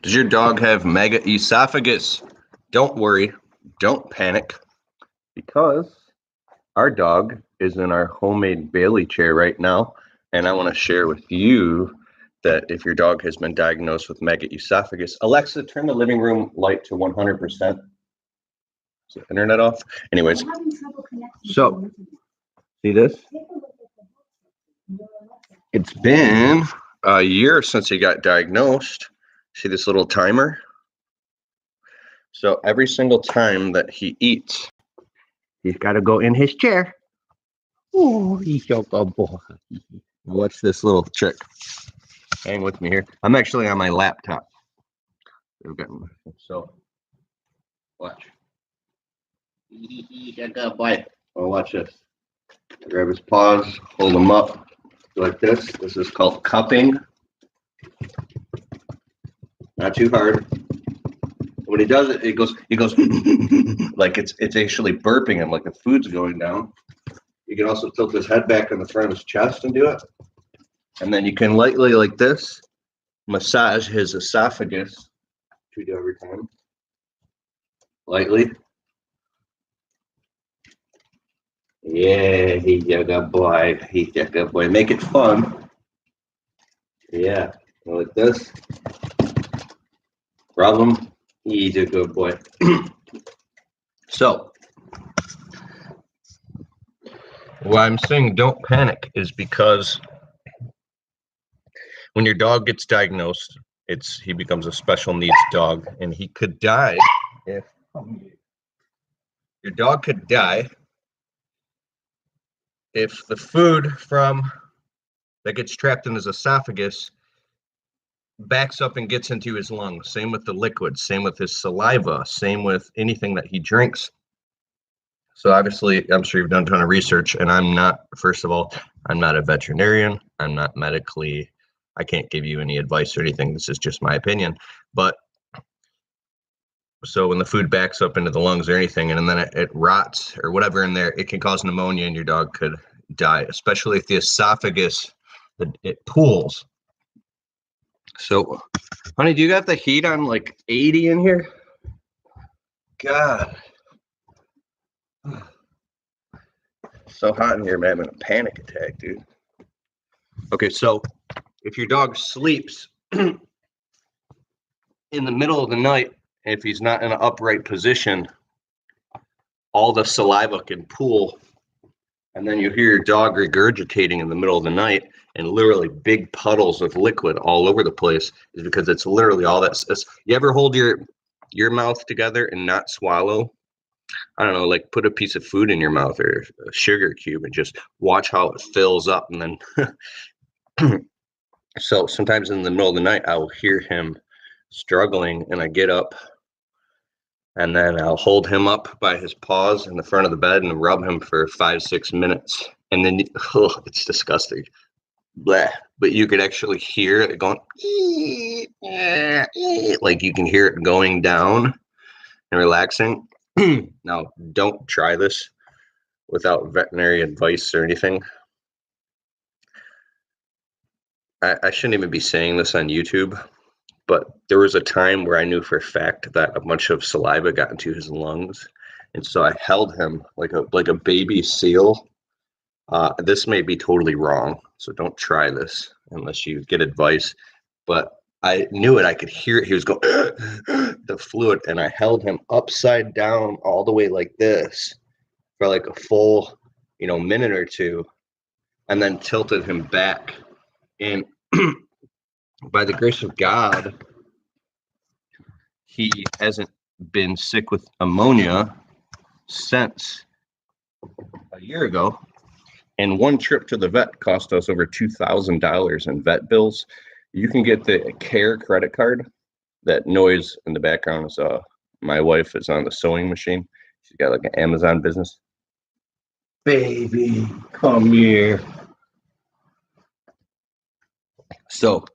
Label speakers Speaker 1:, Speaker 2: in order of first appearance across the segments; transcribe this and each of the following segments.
Speaker 1: Does your dog have Megaesophagus? Don't worry, don't panic, because our dog is in our homemade Bailey chair right now, and I want to share with you that if your dog has been diagnosed with Megaesophagus, Alexa, turn the living room light to 100%. Is the internet off? Anyways, so see this? It's been a year since he got diagnosed. See this little timer? So every single time that he eats, he's got to go in his chair. Oh, he's so good boy. Watch this little trick. Hang with me here. I'm actually on my laptop. So, watch. He's a good boy. Oh, watch this. Grab his paws, hold him up like this. This is called cupping. Not too hard. When he does it, he goes like it's actually burping him, like the food's going down. You can also tilt his head back in the front of his chest and do it. And then you can lightly, like this, massage his esophagus, which we do every time. Lightly. Yeah, he's a good boy. He's a good boy. Make it fun. Yeah, like this. Rub him. He's a good boy. So, why I'm saying don't panic is because when your dog gets diagnosed, he becomes a special needs dog, and he could die if your dog could die if the food that gets trapped in his esophagus backs up and gets into his lungs. Same with the liquid, same with his saliva, same with anything that he drinks. So obviously, I'm sure you've done a ton of research, and first of all, I'm not a veterinarian. I'm not medically, I can't give you any advice or anything. This is just my opinion. But so when the food backs up into the lungs or anything, and then it rots or whatever in there, it can cause pneumonia, and your dog could die, especially if the esophagus, it pools. So, honey, do you got the heat on like 80 in here? God. So hot in here, man. I'm having a panic attack, dude. Okay, so if your dog sleeps in the middle of the night, if he's not in an upright position, all the saliva can pool, and then you hear your dog regurgitating in the middle of the night, and literally big puddles of liquid all over the place, is because it's literally all that. You ever hold your mouth together and not swallow? I don't know, like put a piece of food in your mouth or a sugar cube and just watch how it fills up. And then, so sometimes in the middle of the night, I will hear him struggling, and I get up, and then I'll hold him up by his paws in the front of the bed and rub him for 5-6 minutes. And then, it's disgusting. Bleh. But you could actually hear it going, like you can hear it going down and relaxing. Now, don't try this without veterinary advice or anything. I shouldn't even be saying this on YouTube, but there was a time where I knew for a fact that a bunch of saliva got into his lungs, and so I held him like a baby seal. This may be totally wrong, so don't try this unless you get advice. But I knew it. I could hear it. He was going the fluid, and I held him upside down all the way like this for like a full, minute or two, and then tilted him back. And by the grace of God, he hasn't been sick with pneumonia since a year ago. And one trip to the vet cost us over $2,000 in vet bills. You can get the Care credit card. That noise in the background is my wife is on the sewing machine. She's got like an Amazon business. Baby, come here. So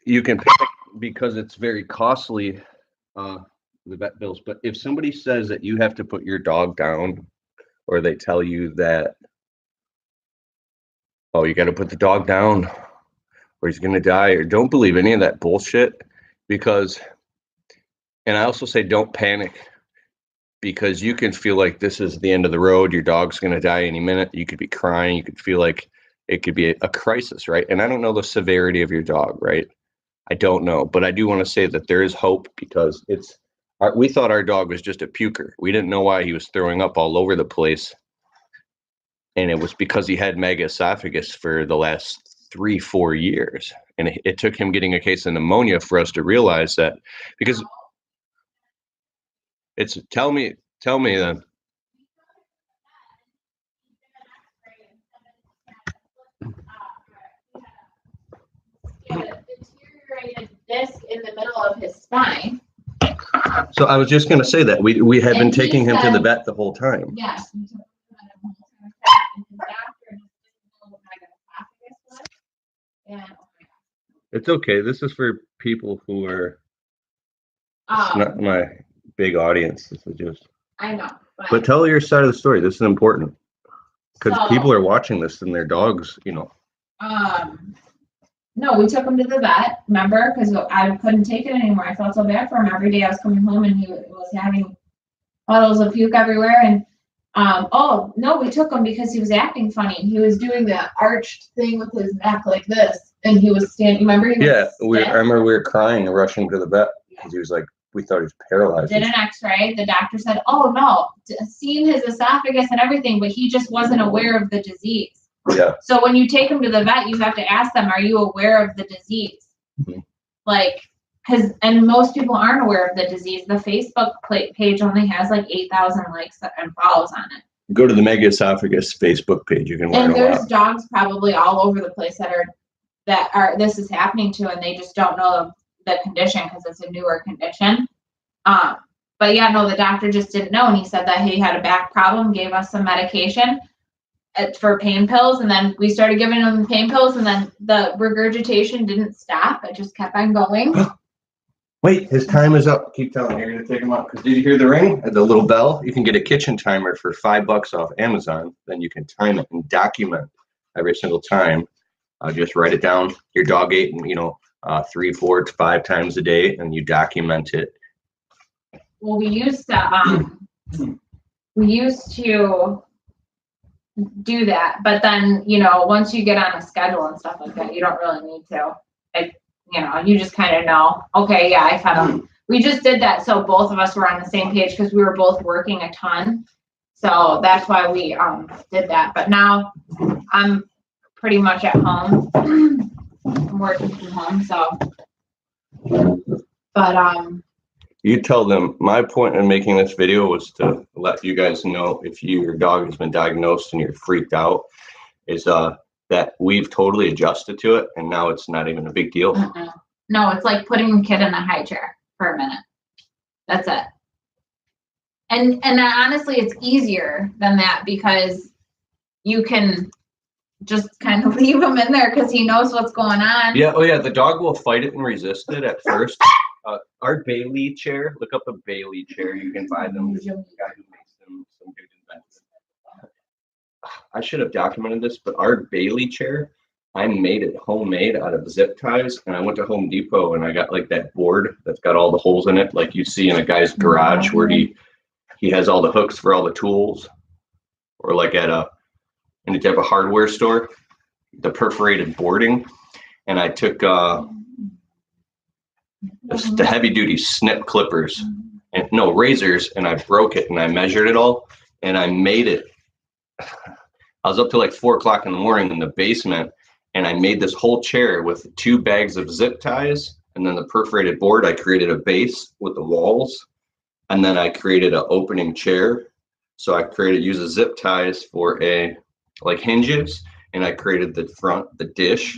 Speaker 1: you can pick because it's very costly, the vet bills. But if somebody says that you have to put your dog down, or they tell you that, oh, you got to put the dog down, or he's going to die, or don't believe any of that bullshit, because, and I also say don't panic, because you can feel like this is the end of the road. Your dog's going to die any minute. You could be crying. You could feel like it could be a crisis, right? And I don't know the severity of your dog, right? I don't know, but I do want to say that there is hope, because we thought our dog was just a puker. We didn't know why he was throwing up all over the place. And it was because he had Megaesophagus for the last 3-4 years. And it took him getting a case of pneumonia for us to realize that, because it's, tell me then.
Speaker 2: Deteriorated disc in the middle of his spine.
Speaker 1: So I was just going to say that we had been taking him to the vet the whole time.
Speaker 2: Yes. We took him to the vet the whole time. And the doctor just didn't know what Megaesophagus was. And
Speaker 1: It's okay. This is for people who are, it's not my big audience. This is just,
Speaker 2: I know.
Speaker 1: But tell your side of the story. This is important, because people are watching this and their dogs, you know.
Speaker 2: No, we took him to the vet, remember? Because I couldn't take it anymore. I felt so bad for him. Every day I was coming home and he was having puddles of puke everywhere. And oh no, we took him because he was acting funny. He was doing the arched thing with his neck like this, and he was standing. Remember?
Speaker 1: I remember we were crying and rushing to the vet because he was like, we thought he was paralyzed.
Speaker 2: Did an X-ray. The doctor said, "Oh no, seen his esophagus and everything, but he just wasn't aware of the disease."
Speaker 1: Yeah.
Speaker 2: So when you take them to the vet, you have to ask them, "Are you aware of the disease?" Mm-hmm. Like, and most people aren't aware of the disease. The Facebook page only has like 8,000 likes and follows on it.
Speaker 1: Go to the Megaesophagus Facebook page. You can learn
Speaker 2: and there's
Speaker 1: a lot.
Speaker 2: Dogs probably all over the place that are this is happening to, and they just don't know the condition because it's a newer condition. But yeah, no, the doctor just didn't know, and he said that he had a back problem, gave us some medication for pain pills, and then we started giving him pain pills, and then the regurgitation didn't stop. It just kept on going.
Speaker 1: Wait, his time is up. Keep telling me you're gonna take him out. Because did you hear the ring? The little bell? You can get a kitchen timer for $5 off Amazon. Then you can time it and document every single time. Just write it down. Your dog ate, 3, 4, 5 times a day, and you document it.
Speaker 2: Well, we used to do that, but then once you get on a schedule and stuff like that, you don't really need to. You just kind of know, okay, yeah, I fed him. We just did that so both of us were on the same page because we were both working a ton. So that's why we did that. But now I'm pretty much at home. I'm working from home, so. But
Speaker 1: you tell them, my point in making this video was to let you guys know, if your dog has been diagnosed and you're freaked out, is that we've totally adjusted to it, and now it's not even a big deal.
Speaker 2: No, it's like putting a kid in a high chair for a minute. That's it. And honestly, it's easier than that because you can just kind of leave him in there because he knows what's going on.
Speaker 1: Yeah. Oh yeah. The dog will fight it and resist it at first. Our Bailey chair. Look up a Bailey chair. You can buy them. There's a guy who makes them. Some good invention. I should have documented this, but our Bailey chair, I made it homemade out of zip ties, and I went to Home Depot and I got like that board that's got all the holes in it, like you see in a guy's garage where he has all the hooks for all the tools, or like in a type of hardware store, the perforated boarding. And I took the heavy duty snip clippers and razors, and I broke it and I measured it all and I made it. I was up till like 4 o'clock in the morning in the basement, and I made this whole chair with 2 bags of zip ties, and then the perforated board. I created a base with the walls, and then I created an opening chair. So I use zip ties for like hinges, and I created the front, the dish,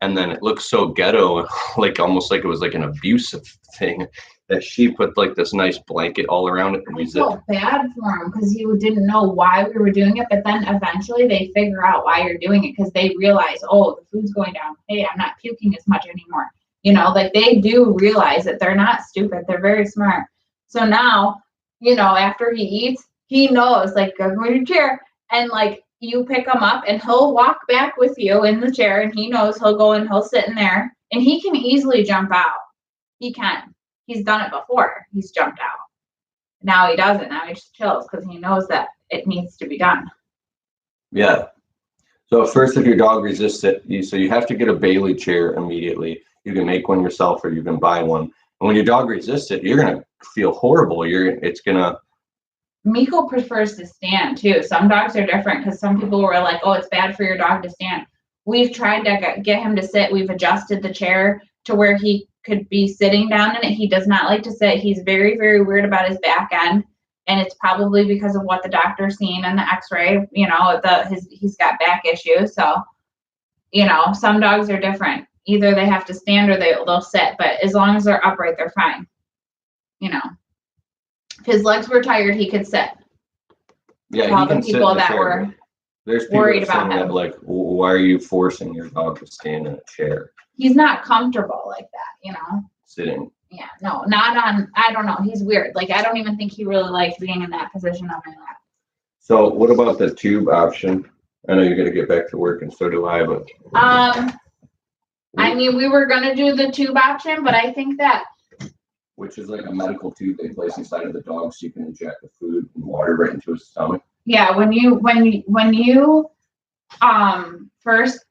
Speaker 1: and then it looks so ghetto, like almost like it was like an abusive thing, that she put like this nice blanket all around it. And
Speaker 2: I felt bad for him because he didn't know why we were doing it, but then eventually they figure out why you're doing it because they realize, oh, the food's going down. Hey, I'm not puking as much anymore. Like they do realize that they're not stupid. They're very smart. So now, after he eats, he knows, like, go to your chair. And like you pick him up and he'll walk back with you in the chair, and he knows he'll go and he'll sit in there, and he can easily jump out. He can. He's done it before. He's jumped out. Now he doesn't. Now he just chills because he knows that it needs to be done.
Speaker 3: Yeah. So first, if your dog resists it, so you have to get a Bailey chair immediately. You can make one yourself, or you can buy one. And when your dog resists it, you're gonna feel horrible. It's gonna.
Speaker 2: Miko prefers to stand too. Some dogs are different because some people were like, "Oh, it's bad for your dog to stand." We've tried to get him to sit. We've adjusted the chair to where he could be sitting down in it. He does not like to sit. He's very, very weird about his back end. And it's probably because of what the doctor's seen in the x-ray, you know, he's got back issues. So, you know, some dogs are different. Either they have to stand or they'll sit, but as long as they're upright, they're fine. You know, if his legs were tired, he could sit.
Speaker 3: Yeah,
Speaker 2: all
Speaker 3: he
Speaker 2: the
Speaker 3: can sit
Speaker 2: people
Speaker 3: in the
Speaker 2: that
Speaker 3: chair.
Speaker 2: were
Speaker 3: There's people
Speaker 2: worried
Speaker 3: that saying
Speaker 2: about him.
Speaker 3: that, like, why are you forcing your dog to stand in a chair?
Speaker 2: He's not comfortable like that, you know?
Speaker 3: Sitting.
Speaker 2: Yeah, no, not on, I don't know. He's weird. Like, I don't even think he really likes being in that position on my lap.
Speaker 3: So what about the tube option? I know you're gonna get back to work, and so do I, but.
Speaker 2: I mean, we were gonna do the tube option, but I think that.
Speaker 3: Which is like a medical tube they place inside of the dog so you can inject the food and water right into his stomach.
Speaker 2: Yeah, when you first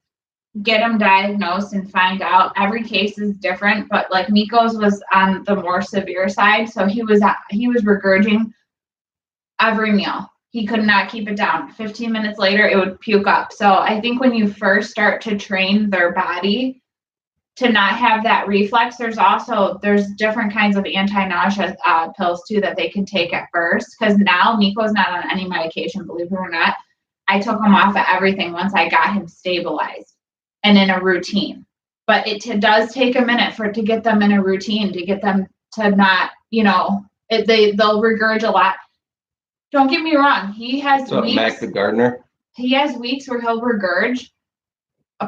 Speaker 2: get him diagnosed and find out, every case is different, but like Miko's was on the more severe side, so he was regurging every meal. He could not keep it down. 15 minutes later, it would puke up. So I think when you first start to train their body to not have that reflex, there's different kinds of anti-nausea pills too that they can take at first. Because now Miko's not on any medication, believe it or not. I took him off of everything once I got him stabilized and in a routine. But it does take a minute to get them in a routine, to get them to not, you know, they'll regurge a lot. Don't get me wrong. He has weeks.
Speaker 3: Mac the gardener.
Speaker 2: He has weeks where he'll regurge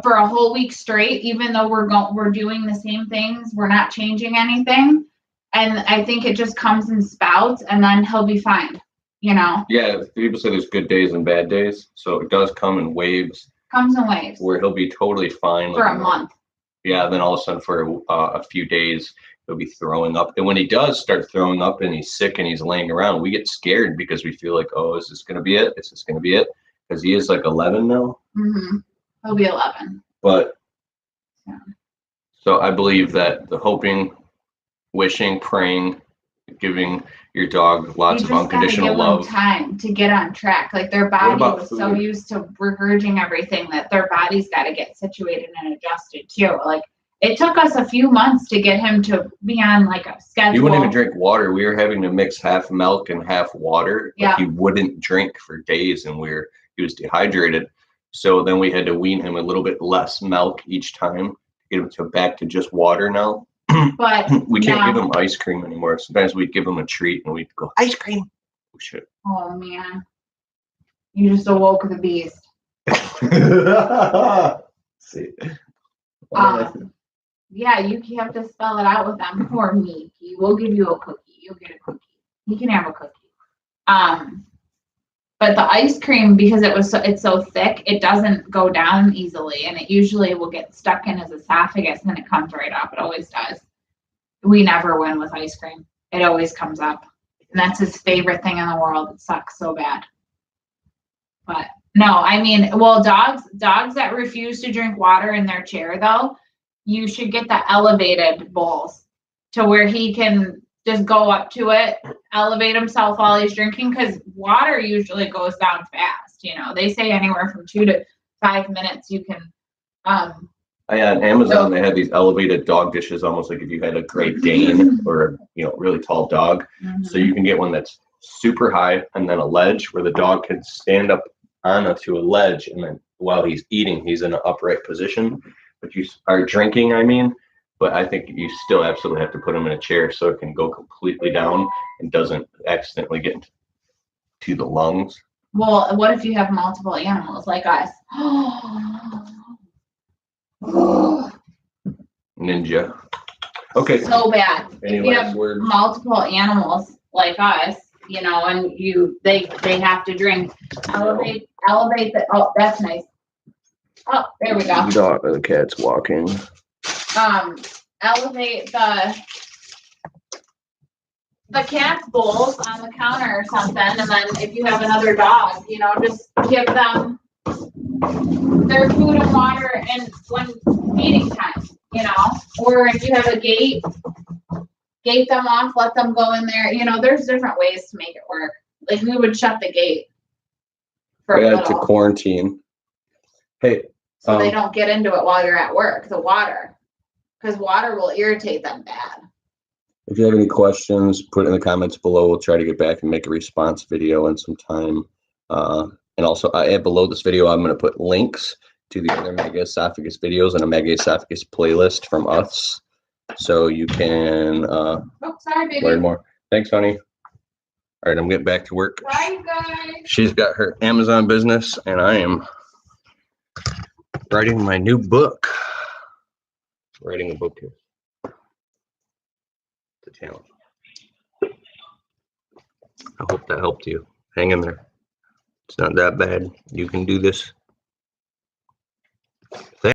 Speaker 2: for a whole week straight, even though we're doing the same things. We're not changing anything. And I think it just comes in spouts, and then he'll be fine, you know?
Speaker 3: Yeah, people say there's good days and bad days. So it does come in waves.
Speaker 2: Comes in waves.
Speaker 3: Where he'll be totally fine.
Speaker 2: For a month.
Speaker 3: Yeah, then all of a sudden for a few days, he'll be throwing up. And when he does start throwing up and he's sick and he's laying around, we get scared because we feel like, oh, is this going to be it? Is this going to be it? Because he is like 11 now.
Speaker 2: Mm-hmm. He'll be 11.
Speaker 3: But
Speaker 2: yeah.
Speaker 3: So I believe that the hoping, wishing, praying, giving your dog lots of unconditional love.
Speaker 2: Time to get on track. Like their body was so used to regurging everything that their body's got to get situated and adjusted too. Like it took us a few months to get him to be on like a schedule.
Speaker 3: He wouldn't even drink water. We were having to mix half milk and half water.
Speaker 2: Yeah.
Speaker 3: He wouldn't drink for days, and he was dehydrated. So then we had to wean him a little bit less milk each time, get him back to just water now.
Speaker 2: But
Speaker 3: we can't give him ice cream anymore. Sometimes we'd give him a treat and we'd go, ice cream. Oh, shit.
Speaker 2: Oh, man. You just awoke the beast.
Speaker 3: See.
Speaker 2: Yeah, you have to spell it out with them. Poor Mickey. We'll give you a cookie. You'll get a cookie. You can have a cookie. But the ice cream, because it's so thick, it doesn't go down easily, and it usually will get stuck in his esophagus, and then it comes right up. It always does. We never win with ice cream. It always comes up, and that's his favorite thing in the world. It sucks so bad. But no, I mean, well, dogs that refuse to drink water in their chair, though, you should get the elevated bowls to where he can just go up to it, elevate himself while he's drinking, because water usually goes down fast. You know, they say anywhere from 2 to 5 minutes you can.
Speaker 3: On Amazon, they had these elevated dog dishes, almost like if you had a Great Dane or a really tall dog. Mm-hmm. So you can get one that's super high and then a ledge where the dog can stand up onto a ledge, and then while he's eating, he's in an upright position. But you are drinking, But I think you still absolutely have to put him in a chair so it can go completely down and doesn't accidentally get into the lungs.
Speaker 2: Well, what if you have multiple animals like us?
Speaker 3: Ninja. Okay.
Speaker 2: So bad.
Speaker 3: Any
Speaker 2: if you
Speaker 3: last
Speaker 2: have
Speaker 3: words?
Speaker 2: multiple animals like us, and they have to drink. elevate the, oh, that's nice. Oh, there we go.
Speaker 1: The cat's walking.
Speaker 2: Elevate the cat's bowls on the counter or something, and then if you have another dog, you know, just give them their food and water and when feeding time, you know, or if you have a gate them off, let them go in there. You know, there's different ways to make it work. Like we would shut the gate for a
Speaker 3: Yeah,
Speaker 2: little,
Speaker 3: to quarantine. Hey,
Speaker 2: so they don't get into it while you're at work, the water, because water will irritate them bad.
Speaker 3: if you have any questions, put it in the comments below. We'll try to get back and make a response video in some time. And also, I add below this video, I'm going to put links to the other Megaesophagus videos and a Megaesophagus playlist from us, so you can
Speaker 2: Oh, sorry, baby.
Speaker 3: learn more. Thanks, honey. All right, I'm getting back to work.
Speaker 2: Bye, you guys.
Speaker 1: She's got her Amazon business, and I am writing my new book. Writing a book here. It's a challenge. I hope that helped you. Hang in there. It's not that bad. You can do this.